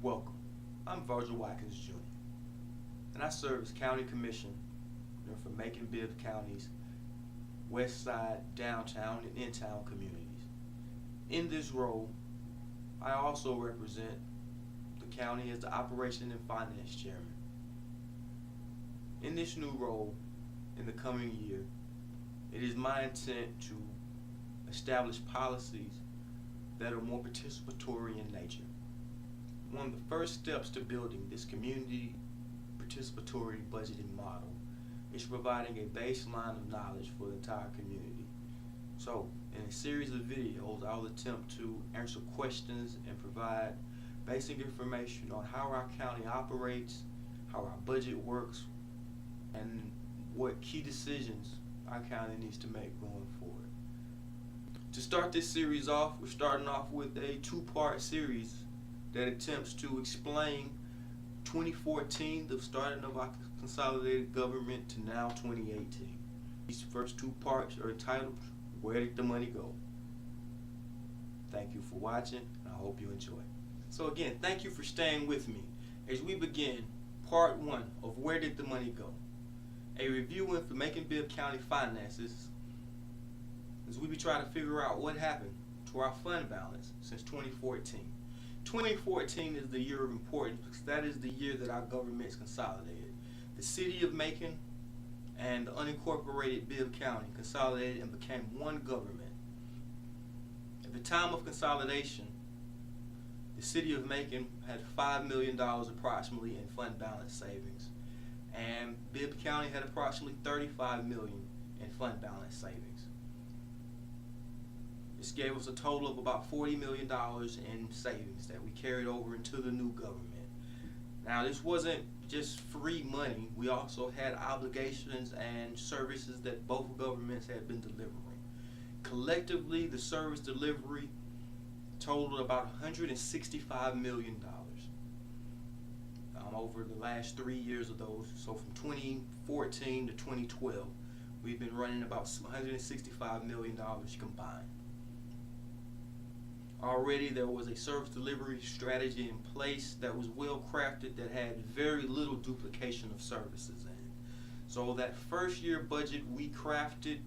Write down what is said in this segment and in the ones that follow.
Welcome. I'm Virgil Watkins Jr. and I serve as County Commissioner for Macon-Bibb County's West Side, Downtown, and In-Town communities. In this role, I also represent the county as the Operation and Finance Chairman. In this new role, in the coming year, it is my intent to establish policies that are more participatory in nature. One of the first steps to building this community participatory budgeting model is providing a baseline of knowledge for the entire community. So, in a series of videos, I'll attempt to answer questions and provide basic information on how our county operates, how our budget works, and what key decisions our county needs to make going forward. To start this series off, we're starting off with a two-part series that attempts to explain 2014, the starting of our consolidated government, to now 2018. These first two parts are entitled, Where Did the Money Go? Thank you for watching, and I hope you enjoy. So again, thank you for staying with me as we begin part one of Where Did the Money Go? A review into Macon-Bibb County Finances as we be trying to figure out what happened to our fund balance since 2014. 2014 is the year of importance because that is the year that our government is consolidated. The city of Macon and the unincorporated Bibb County consolidated and became one government. At the time of consolidation, the city of Macon had $5 million approximately in fund balance savings, and Bibb County had approximately $35 million in fund balance savings. This gave us a total of about $40 million in savings that we carried over into the new government. Now, this wasn't just free money. We also had obligations and services that both governments had been delivering. Collectively, the service delivery totaled about $165 million over the last 3 years of those. So from 2014 to 2012, we've been running about $165 million combined. Already there was a service delivery strategy in place that was well crafted, that had very little duplication of services in it. So that first year budget we crafted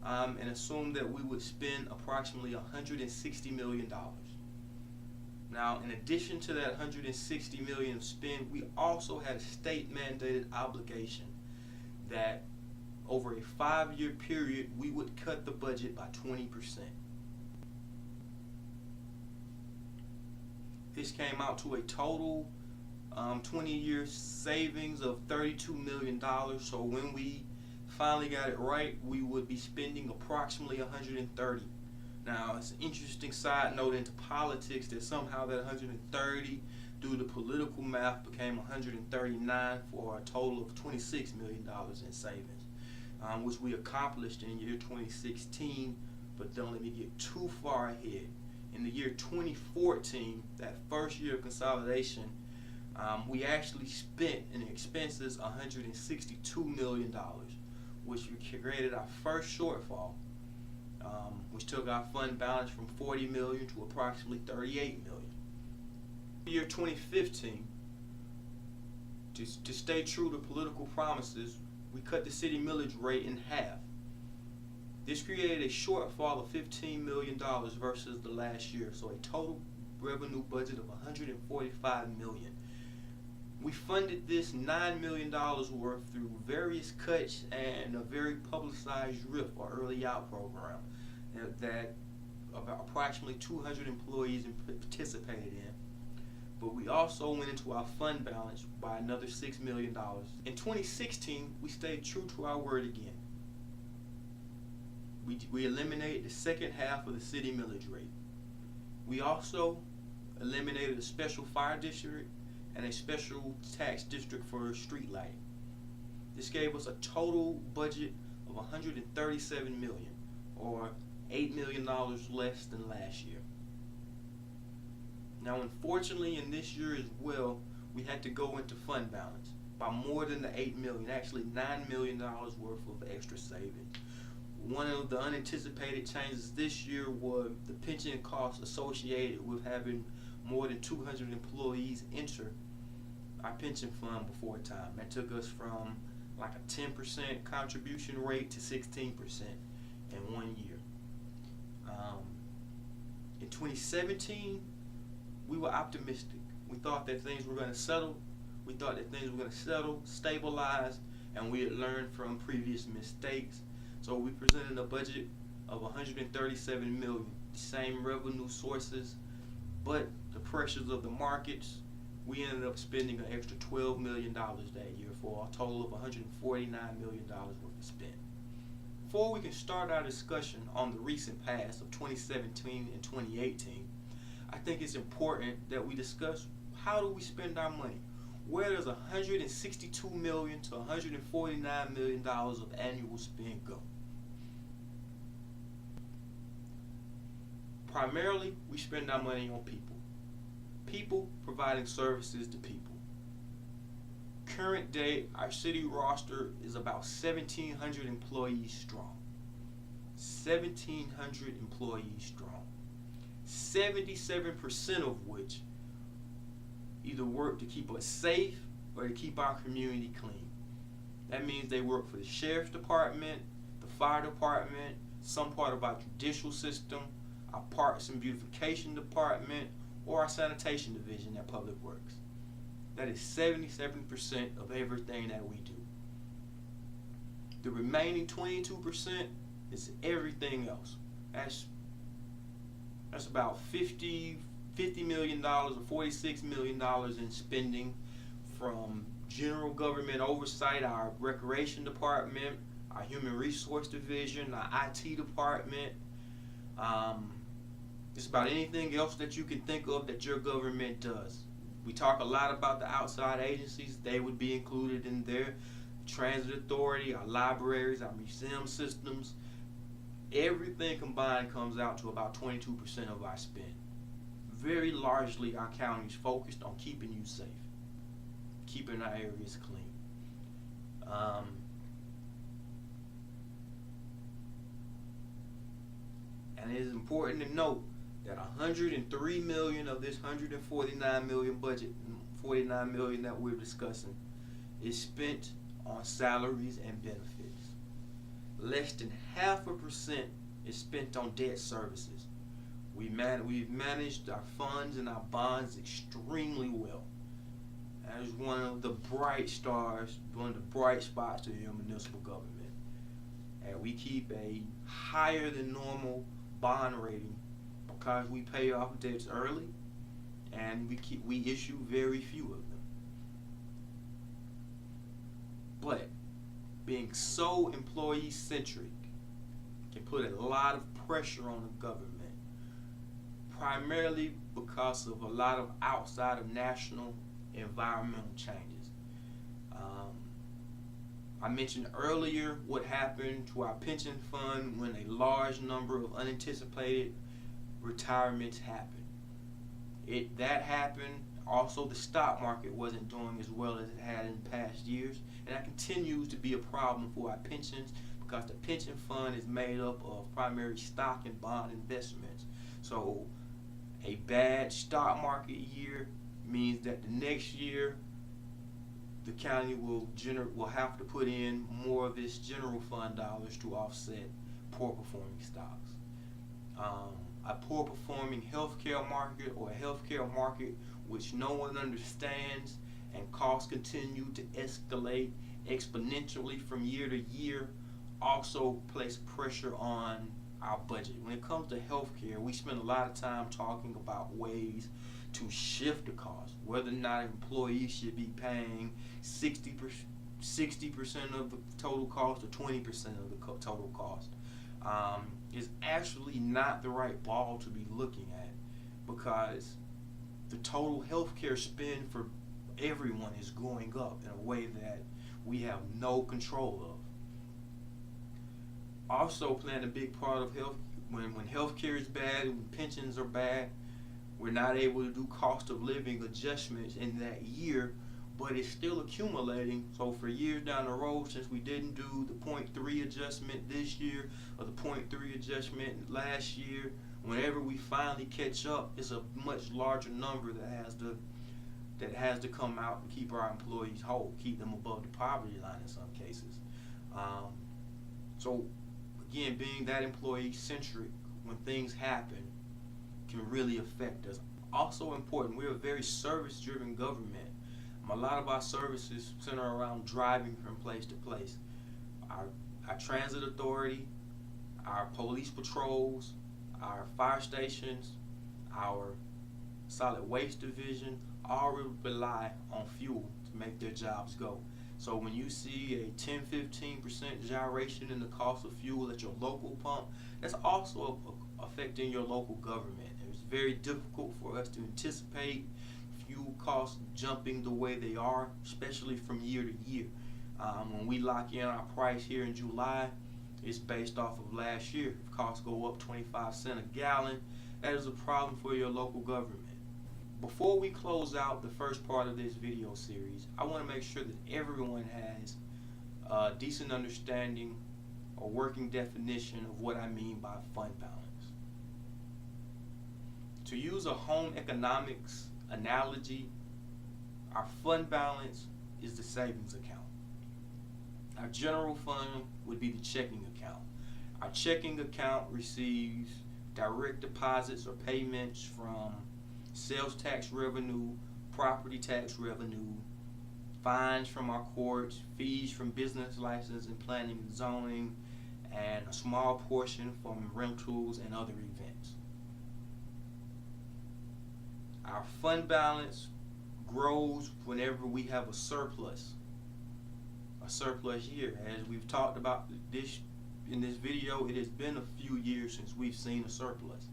and assumed that we would spend approximately $160 million. Now, in addition to that $160 million of spend, we also had a state mandated obligation that over a 5-year period we would cut the budget by 20%. This came out to a total 20-year savings of $32 million. So when we finally got it right, we would be spending approximately $130. Now, it's an interesting side note into politics that somehow that 130, due to political math, became 139 for a total of $26 million in savings, which we accomplished in year 2016. But don't let me get too far ahead. In the year 2014, that first year of consolidation, we actually spent in expenses $162 million, which created our first shortfall, which took our fund balance from $40 million to approximately $38 million. In the year 2015, to stay true to political promises, we cut the city millage rate in half. This created a shortfall of $15 million versus the last year, so a total revenue budget of $145 million. We funded this $9 million worth through various cuts and a very publicized RIF, or early out program, that about approximately 200 employees participated in. But we also went into our fund balance by another $6 million. In 2016, we stayed true to our word again. We eliminated the second half of the city millage rate. We also eliminated a special fire district and a special tax district for street lighting. This gave us a total budget of $137 million, or $8 million less than last year. Now, unfortunately, in this year as well, we had to go into fund balance by more than the $8 million, actually $9 million worth of extra savings. One of the unanticipated changes this year was the pension costs associated with having more than 200 employees enter our pension fund before time. That took us from like a 10% contribution rate to 16% in 1 year. In 2017, we were optimistic. We thought that things were going to settle. We thought that things were going to settle, stabilize, and we had learned from previous mistakes. So we presented a budget of $137 million, the same revenue sources, but the pressures of the markets, we ended up spending an extra $12 million that year for a total of $149 million worth of spend. Before we can start our discussion on the recent past of 2017 and 2018, I think it's important that we discuss how do we spend our money. Where does $162 million to $149 million of annual spend go? Primarily, we spend our money on people. People providing services to people. Current day, our city roster is about 1,700 employees strong. 1,700 employees strong. 77% of which either work to keep us safe or to keep our community clean. That means they work for the sheriff's department, the fire department, some part of our judicial system, our parks and beautification department, or our sanitation division at Public Works. That is 77% of everything that we do. The remaining 22% is everything else. That's about $50 million or $46 million in spending from general government oversight, our recreation department, our human resource division, our IT department. It's about anything else that you can think of that your government does. We talk a lot about the outside agencies. They would be included in there. Transit authority, our libraries, our museum systems. Everything combined comes out to about 22% of our spend. Very largely, our county is focused on keeping you safe, keeping our areas clean. And it is important to note that $103 million of this $149 million budget, $49 million that we're discussing, is spent on salaries and benefits. Less than 0.5% is spent on debt services. We've managed our funds and our bonds extremely well. That is one of the bright stars, one of the bright spots of your municipal government. And we keep a higher than normal bond rating because we pay off debts early and we issue very few of them. But being so employee centric can put a lot of pressure on the government, primarily because of a lot of outside of national environmental changes. I mentioned earlier what happened to our pension fund when a large number of unanticipated retirements happened. That happened. Also, the stock market wasn't doing as well as it had in past years, and that continues to be a problem for our pensions because the pension fund is made up of primary stock and bond investments. So a bad stock market year means that the next year the county will have to put in more of its general fund dollars to offset poor performing stocks. A poor performing healthcare market, or a healthcare market which no one understands, and costs continue to escalate exponentially from year to year, also place pressure on our budget. When it comes to healthcare, we spend a lot of time talking about ways to shift the cost, whether or not employees should be paying 60% of the total cost or 20% of the total cost. Is actually not the right ball to be looking at, because the total healthcare spend for everyone is going up in a way that we have no control of. Also playing a big part of health, when healthcare is bad and when pensions are bad, we're not able to do cost of living adjustments in that year, but it's still accumulating. So for years down the road, since we didn't do the 0.3 adjustment this year or the 0.3 adjustment last year, whenever we finally catch up, it's a much larger number that has to come out and keep our employees whole, keep them above the poverty line in some cases. So again, being that employee centric, when things happen, can really affect us. Also important, we're a very service driven government. A lot of our services center around driving from place to place. Our transit authority, our police patrols, our fire stations, our solid waste division all rely on fuel to make their jobs go. So when you see a 10-15% gyration in the cost of fuel at your local pump, that's also affecting your local government. It's very difficult for us to anticipate fuel costs jumping the way they are, especially from year to year. When we lock in our price here in July, it's based off of last year. If costs go up 25 cents a gallon, that is a problem for your local government. Before we close out the first part of this video series, I want to make sure that everyone has a decent understanding or working definition of what I mean by fund balance. To use a home economics analogy, our fund balance is the savings account. Our general fund would be the checking account. Our checking account receives direct deposits or payments from sales tax revenue, property tax revenue, fines from our courts, fees from business license and planning and zoning, and a small portion from rentals and other events. Our fund balance grows whenever we have a surplus year. As we've talked about this in this video, it has been a few years since we've seen a surplus.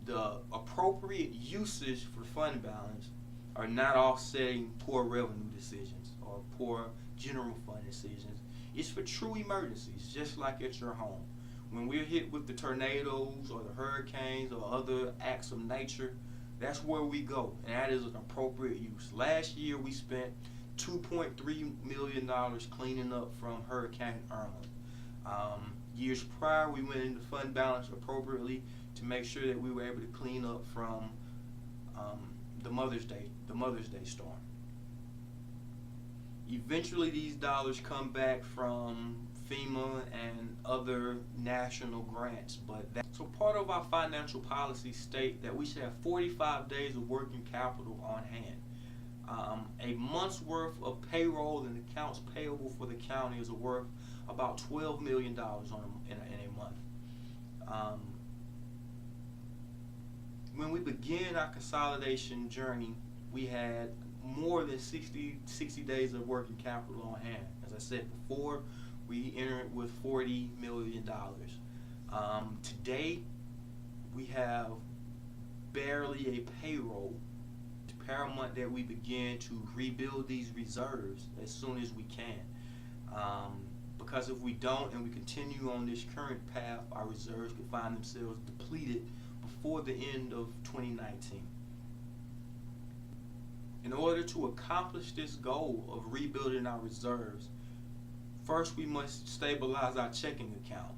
The appropriate usage for fund balance are not offsetting poor revenue decisions or poor general fund decisions. It's for true emergencies, just like at your home. When we're hit with the tornadoes or the hurricanes or other acts of nature, that's where we go, and that is an appropriate use. Last year we spent $2.3 million cleaning up from Hurricane Irma. Years prior, we went into fund balance appropriately to make sure that we were able to clean up from the Mother's Day storm. Eventually, these dollars come back from FEMA and other national grants, so part of our financial policy state that we should have 45 days of working capital on hand. A month's worth of payroll and accounts payable for the county is worth about $12 million in a month. When we began our consolidation journey, we had more than 60 days of working capital on hand. As I said before, we entered with $40 million. Today, we have barely a payroll to paramount that we begin to rebuild these reserves as soon as we can. Because if we don't and we continue on this current path, our reserves could find themselves depleted before the end of 2019. In order to accomplish this goal of rebuilding our reserves, first we must stabilize our checking account,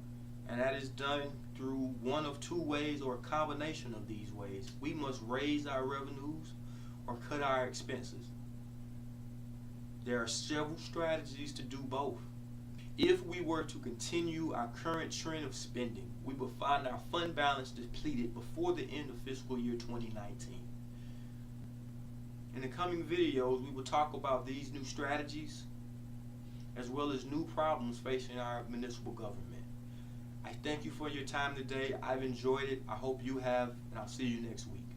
and that is done through one of two ways or a combination of these ways. We must raise our revenues or cut our expenses. There are several strategies to do both. If we were to continue our current trend of spending, we would find our fund balance depleted before the end of fiscal year 2019. In the coming videos, we will talk about these new strategies as well as new problems facing our municipal government. I thank you for your time today. I've enjoyed it. I hope you have, and I'll see you next week.